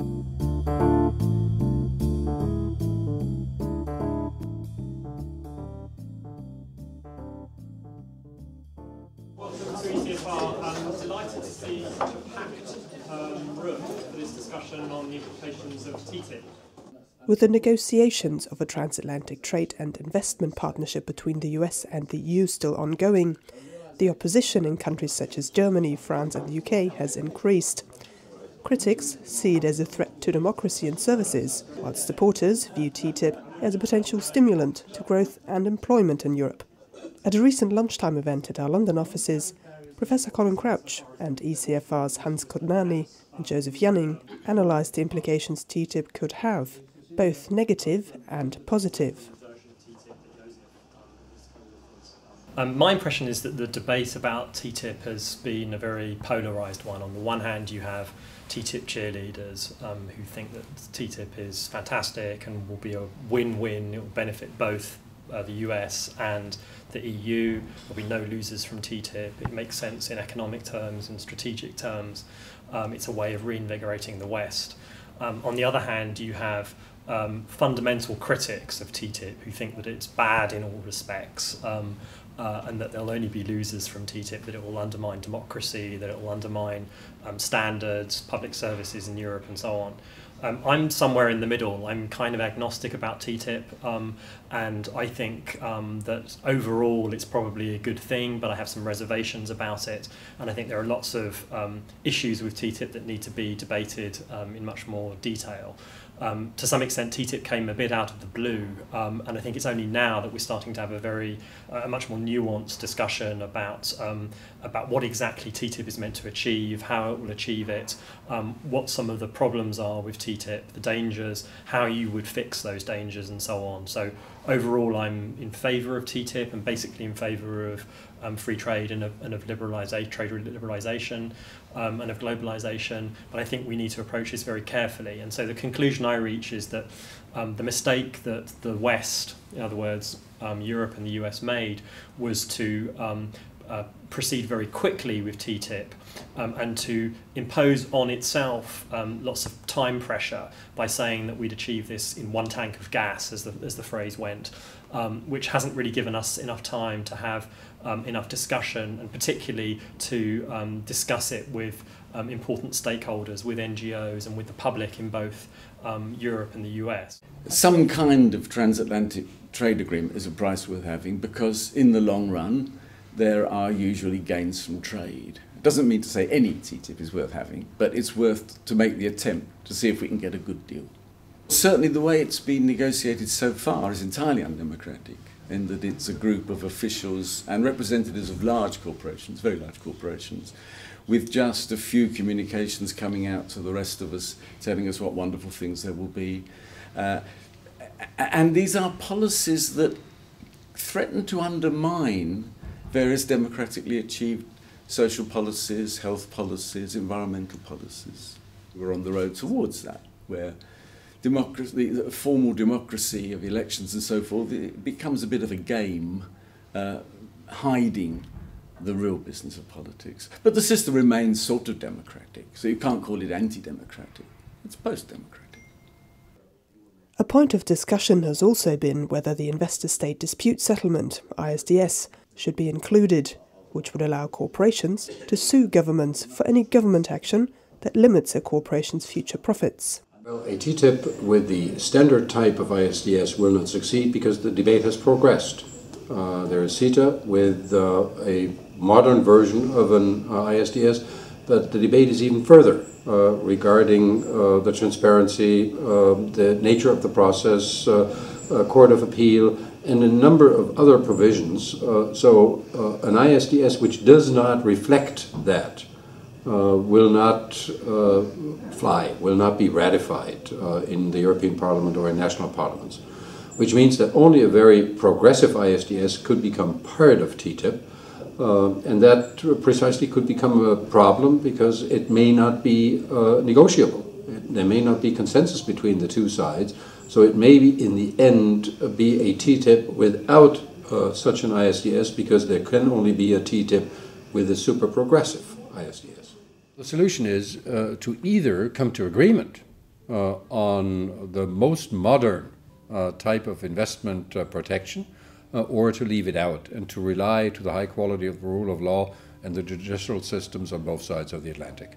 Welcome to ECFR. I'm delighted to see such a packed room for this discussion on the implications of TTIP. With the negotiations of a transatlantic trade and investment partnership between the US and the EU still ongoing, the opposition in countries such as Germany, France and the UK has increased. Critics see it as a threat to democracy and services, whilst supporters view TTIP as a potential stimulant to growth and employment in Europe. At a recent lunchtime event at our London offices, Professor Colin Crouch and ECFR's Hans Kundnani and Josef Janning analysed the implications TTIP could have, both negative and positive. My impression is that the debate about TTIP has been a very polarised one. On the one hand, you have TTIP cheerleaders who think that TTIP is fantastic and will be a win-win. It will benefit both the US and the EU. There will be no losers from TTIP. It makes sense in economic terms and strategic terms. It's a way of reinvigorating the West. On the other hand, you have fundamental critics of TTIP who think that it's bad in all respects and that there'll only be losers from TTIP, that it will undermine democracy, that it will undermine standards, public services in Europe and so on. I'm somewhere in the middle. I'm kind of agnostic about TTIP and I think that overall it's probably a good thing, but I have some reservations about it, and I think there are lots of issues with TTIP that need to be debated in much more detail. To some extent, TTIP came a bit out of the blue, and I think it's only now that we're starting to have a much more nuanced discussion about what exactly TTIP is meant to achieve, how it will achieve it, what some of the problems are with TTIP, the dangers, how you would fix those dangers, and so on. So overall, I'm in favour of TTIP and basically in favour of free trade and of trade liberalisation and of globalisation, but I think we need to approach this very carefully. And so the conclusion I reach is that the mistake that the West, in other words, Europe and the US made, was to proceed very quickly with TTIP and to impose on itself lots of time pressure by saying that we'd achieve this in one tank of gas, as the phrase went, which hasn't really given us enough time to have enough discussion, and particularly to discuss it with important stakeholders, with NGOs and with the public in both Europe and the US. Some kind of transatlantic trade agreement is a price worth having, because in the long run there are usually gains from trade. It doesn't mean to say any TTIP is worth having, but it's worth to make the attempt to see if we can get a good deal. Certainly the way it's been negotiated so far is entirely undemocratic, in that it's a group of officials and representatives of large corporations, very large corporations, with just a few communications coming out to the rest of us, telling us what wonderful things there will be. And these are policies that threaten to undermine various democratically achieved social policies, health policies, environmental policies. We're on the road towards that, where democracy, the formal democracy of elections and so forth, it becomes a bit of a game, hiding the real business of politics. But the system remains sort of democratic, so you can't call it anti-democratic. It's post-democratic. A point of discussion has also been whether the Investor-State Dispute Settlement, ISDS, should be included, which would allow corporations to sue governments for any government action that limits a corporation's future profits. Well, a TTIP with the standard type of ISDS will not succeed because the debate has progressed. There is CETA with a modern version of an ISDS, but the debate is even further regarding the transparency, the nature of the process, Court of Appeal, and a number of other provisions. So an ISDS which does not reflect that will not fly, will not be ratified in the European Parliament or in national parliaments, which means that only a very progressive ISDS could become part of TTIP, and that precisely could become a problem because it may not be negotiable. There may not be consensus between the two sides, so it may be, in the end, be a TTIP without such an ISDS, because there can only be a TTIP with a super progressive ISDS. The solution is to either come to agreement on the most modern type of investment protection, or to leave it out and to rely to the high quality of the rule of law and the judicial systems on both sides of the Atlantic.